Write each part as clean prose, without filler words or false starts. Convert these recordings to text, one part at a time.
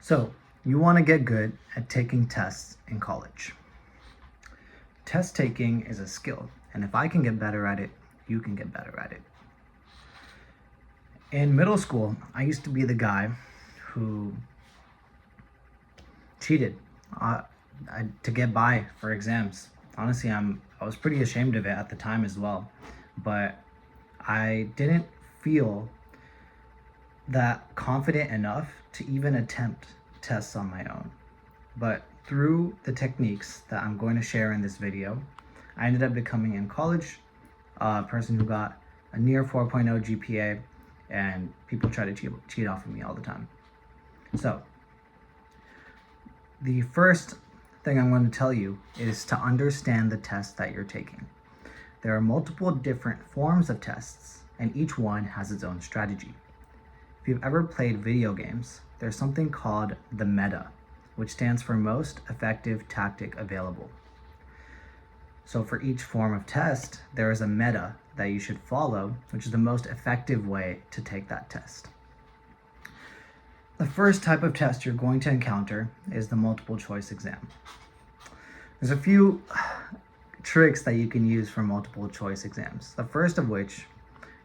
So, you want to get good at taking tests in college. Test taking is a skill, and if I can get better at it, you can get better at it. In middle school, I used to be the guy who cheated to get by for exams. Honestly, I was pretty ashamed of it at the time as well, but I didn't feel that confident enough to even attempt tests on my own. But through the techniques that I'm going to share in this video, I ended up becoming in college a person who got a near 4.0 GPA, and people try to cheat off of me all the time. So the first thing I'm going to tell you is to understand the test that you're taking. There are multiple different forms of tests, and each one has its own strategy. If you've ever played video games, there's something called the meta, which stands for most effective tactic available. So for each form of test, there is a meta that you should follow, which is the most effective way to take that test. The first type of test you're going to encounter is the multiple choice exam. There's a few tricks that you can use for multiple choice exams. The first of which,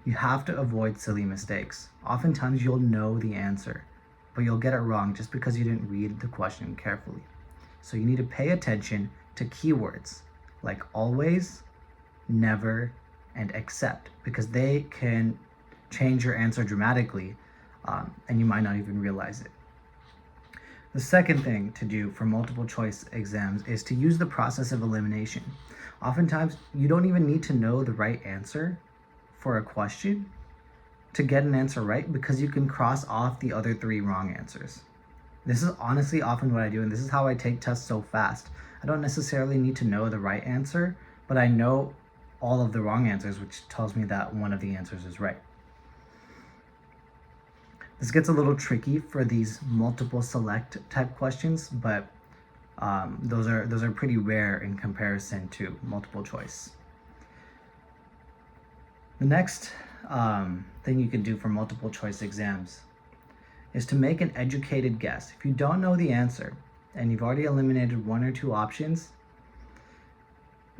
you have to avoid silly mistakes. Oftentimes you'll know the answer, but you'll get it wrong just because you didn't read the question carefully. So you need to pay attention to keywords like always, never, and except, because they can change your answer dramatically, and you might not even realize it. The second thing to do for multiple choice exams is to use the process of elimination. Oftentimes, you don't even need to know the right answer for a question to get an answer right, because you can cross off the other 3 wrong answers. This is honestly often what I do, and this is how I take tests so fast. I don't necessarily need to know the right answer, but I know all of the wrong answers, which tells me that one of the answers is right. This gets a little tricky for these multiple select type questions, but those are pretty rare in comparison to multiple choice. The next thing you can do for multiple choice exams is to make an educated guess. If you don't know the answer and you've already eliminated 1 or 2 options,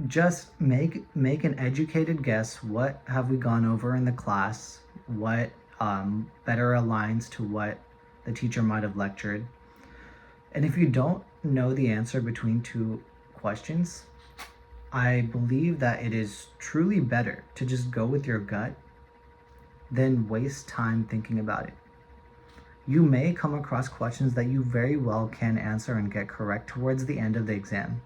just make an educated guess. What have we gone over in the class? What better aligns to what the teacher might have lectured? And if you don't know the answer between 2 questions, I believe that it is truly better to just go with your gut than waste time thinking about it. You may come across questions that you very well can answer and get correct towards the end of the exam.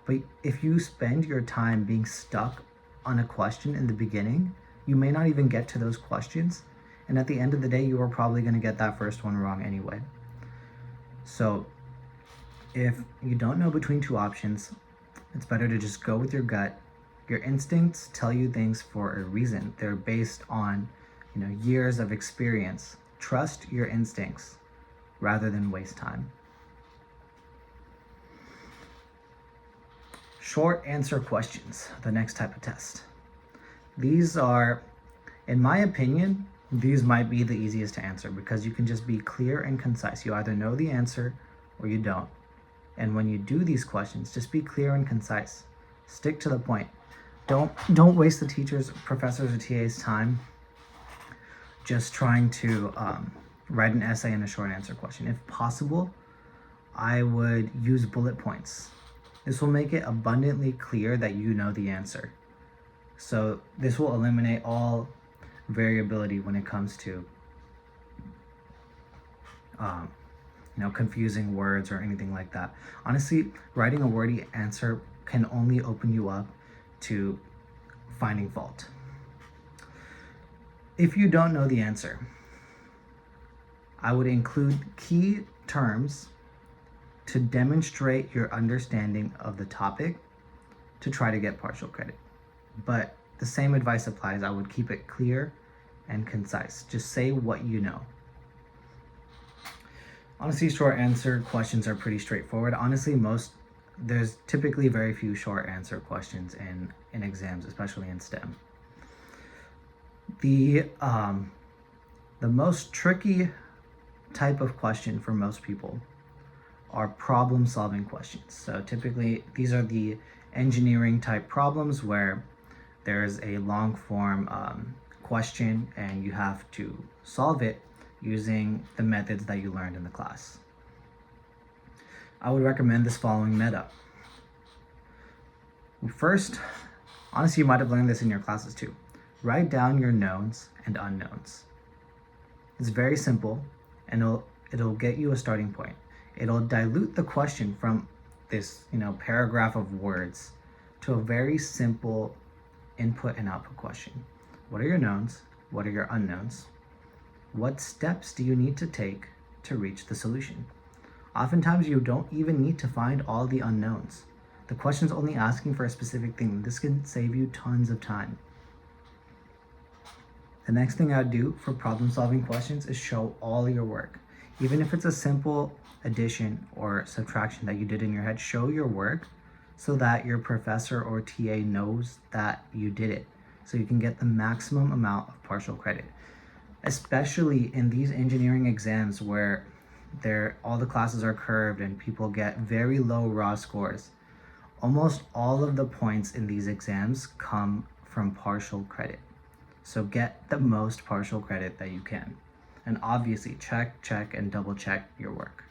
But if you spend your time being stuck on a question in the beginning, you may not even get to those questions. And at the end of the day, you are probably going to get that first one wrong anyway. So if you don't know between 2 options, it's better to just go with your gut. Your instincts tell you things for a reason. They're based on, years of experience. Trust your instincts rather than waste time. Short answer questions, the next type of test. These are, in my opinion, these might be the easiest to answer because you can just be clear and concise. You either know the answer or you don't. And when you do these questions, just be clear and concise. Stick to the point. Don't waste the teachers, professors, or TA's time just trying to write an essay and a short answer question. If possible, I would use bullet points. This will make it abundantly clear that you know the answer. So this will eliminate all variability when it comes to confusing words or anything like that. Honestly, writing a wordy answer can only open you up to finding fault. If you don't know the answer, I would include key terms to demonstrate your understanding of the topic to try to get partial credit. But the same advice applies. I would keep it clear and concise. Just say what you know. Honestly, short answer questions are pretty straightforward. Honestly, there's typically very few short answer questions in exams, especially in STEM. The most tricky type of question for most people are problem-solving questions. So typically, these are the engineering type problems where there's a long form question and you have to solve it using the methods that you learned in the class. I would recommend this following meta. First, honestly, you might have learned this in your classes too. Write down your knowns and unknowns. It's very simple and it'll get you a starting point. It'll dilute the question from this, paragraph of words to a very simple input and output question. What are your knowns? What are your unknowns? What steps do you need to take to reach the solution? Oftentimes you don't even need to find all the unknowns. The question's only asking for a specific thing. This can save you tons of time. The next thing I'd do for problem solving questions is show all your work. Even if it's a simple addition or subtraction that you did in your head, show your work so that your professor or TA knows that you did it, so you can get the maximum amount of partial credit. Especially in these engineering exams where all the classes are curved and people get very low raw scores. Almost all of the points in these exams come from partial credit. So get the most partial credit that you can. And obviously check, and double check your work.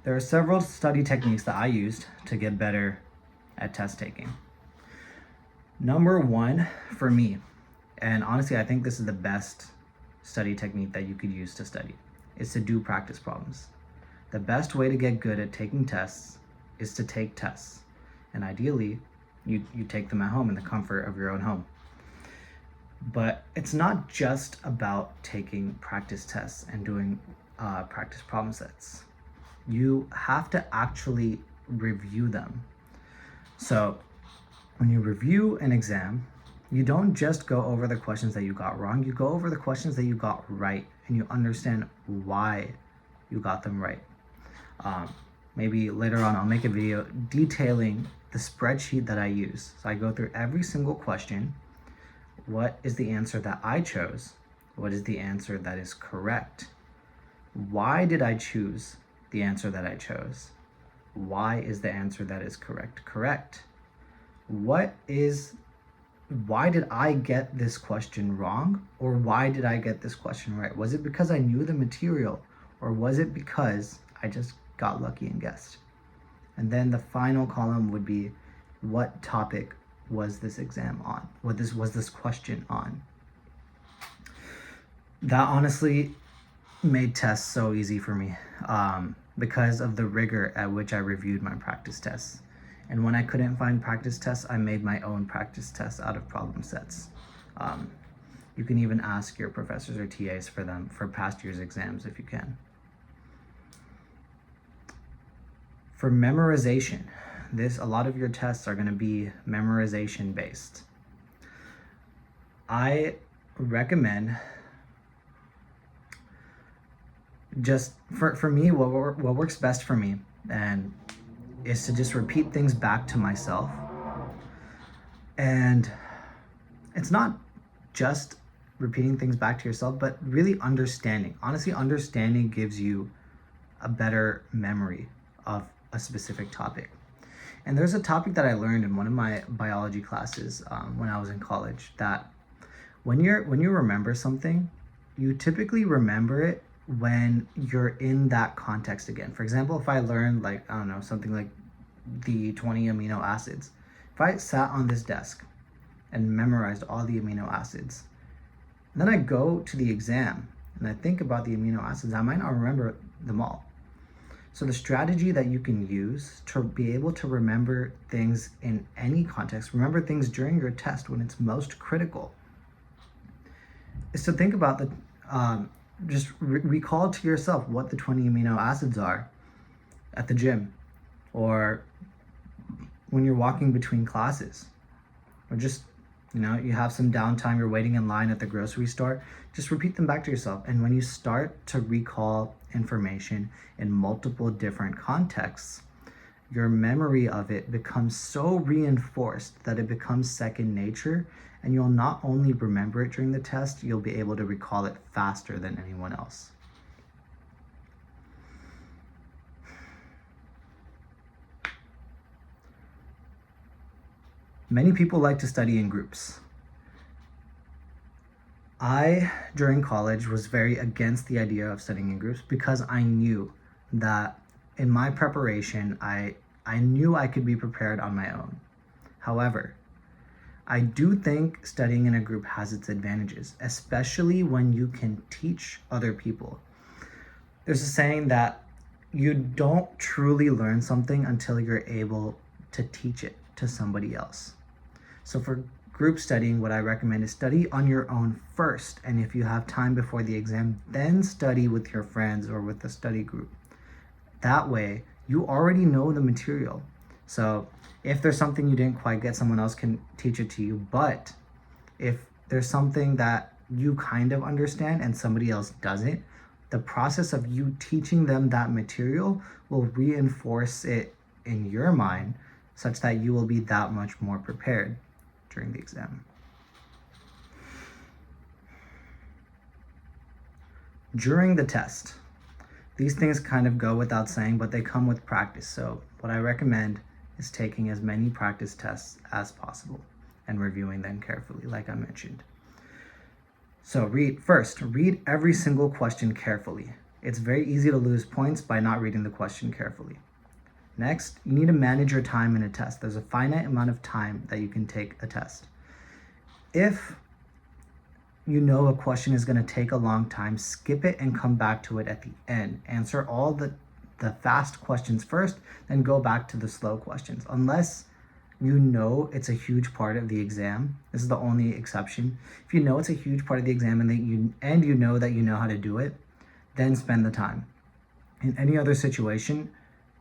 There are several study techniques that I used to get better at test taking. Number one for me, and honestly I think this is the best study technique that you could use to study, is to do practice problems. The best way to get good at taking tests is to take tests. And ideally, you take them at home in the comfort of your own home. But it's not just about taking practice tests and doing practice problem sets. You have to actually review them. So when you review an exam, you don't just go over the questions that you got wrong, you go over the questions that you got right and you understand why you got them right. Maybe later on I'll make a video detailing the spreadsheet that I use. So I go through every single question. What is the answer that I chose? What is the answer that is correct? Why did I choose the answer that I chose? Why is the answer that is correct? Why did I get this question wrong? Or why did I get this question right? Was it because I knew the material? Or was it because I just got lucky and guessed? And then the final column would be, what topic was this exam on? What was this question on? That honestly made tests so easy for me because of the rigor at which I reviewed my practice tests. And when I couldn't find practice tests, I made my own practice tests out of problem sets. You can even ask your professors or TAs for them for past year's exams if you can. For memorization, a lot of your tests are going to be memorization based. I recommend just for me, what works best for me and is to just repeat things back to myself. And it's not just repeating things back to yourself, but really understanding. Honestly, understanding gives you a better memory of a specific topic. And there's a topic that I learned in one of my biology classes when I was in college, that when you remember something, you typically remember it when you're in that context again. For example, if I learned something like the 20 amino acids, if I sat on this desk and memorized all the amino acids, then I go to the exam and I think about the amino acids, I might not remember them all. So the strategy that you can use to be able to remember things in any context, remember things during your test when it's most critical, is to think about recall to yourself what the 20 amino acids are at the gym, or when you're walking between classes, or just, you have some downtime, you're waiting in line at the grocery store, just repeat them back to yourself. And when you start to recall information in multiple different contexts, your memory of it becomes so reinforced that it becomes second nature, and you'll not only remember it during the test, you'll be able to recall it faster than anyone else. Many people like to study in groups. I, during college, was very against the idea of studying in groups because I knew that in my preparation, I knew I could be prepared on my own. However, I do think studying in a group has its advantages, especially when you can teach other people. There's a saying that you don't truly learn something until you're able to teach it to somebody else. So for group studying, what I recommend is study on your own first. And if you have time before the exam, then study with your friends or with a study group. That way, you already know the material. So if there's something you didn't quite get, someone else can teach it to you. But if there's something that you kind of understand and somebody else doesn't, the process of you teaching them that material will reinforce it in your mind such that you will be that much more prepared during the exam. During the test, these things kind of go without saying, but they come with practice. So what I recommend is taking as many practice tests as possible and reviewing them carefully, like I mentioned. So read every single question carefully. It's very easy to lose points by not reading the question carefully. Next, you need to manage your time in a test. There's a finite amount of time that you can take a test. If you know a question is going to take a long time, skip it and come back to it at the end. Answer all the fast questions first, then go back to the slow questions. Unless you know it's a huge part of the exam. This is the only exception. If you know it's a huge part of the exam and you know that you know how to do it, then spend the time. In any other situation,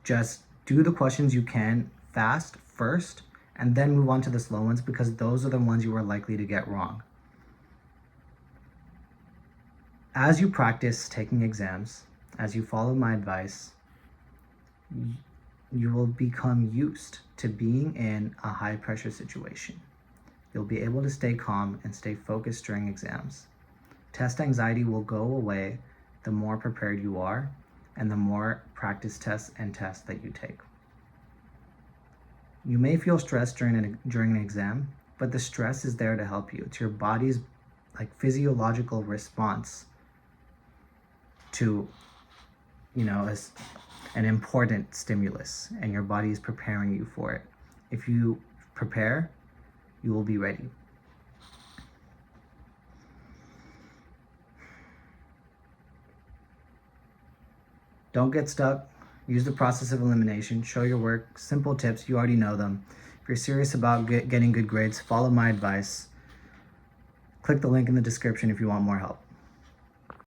just do the questions you can fast first and then move on to the slow ones because those are the ones you are likely to get wrong. As you practice taking exams, as you follow my advice, you will become used to being in a high pressure situation. You'll be able to stay calm and stay focused during exams. Test anxiety will go away the more prepared you are and the more practice tests and tests that you take. You may feel stressed during an exam, but the stress is there to help you. It's your body's physiological response to, an important stimulus, and your body is preparing you for it. If you prepare, you will be ready. Don't get stuck. Use the process of elimination. Show your work. Simple tips. You already know them. If you're serious about getting good grades, follow my advice. Click the link in the description if you want more help.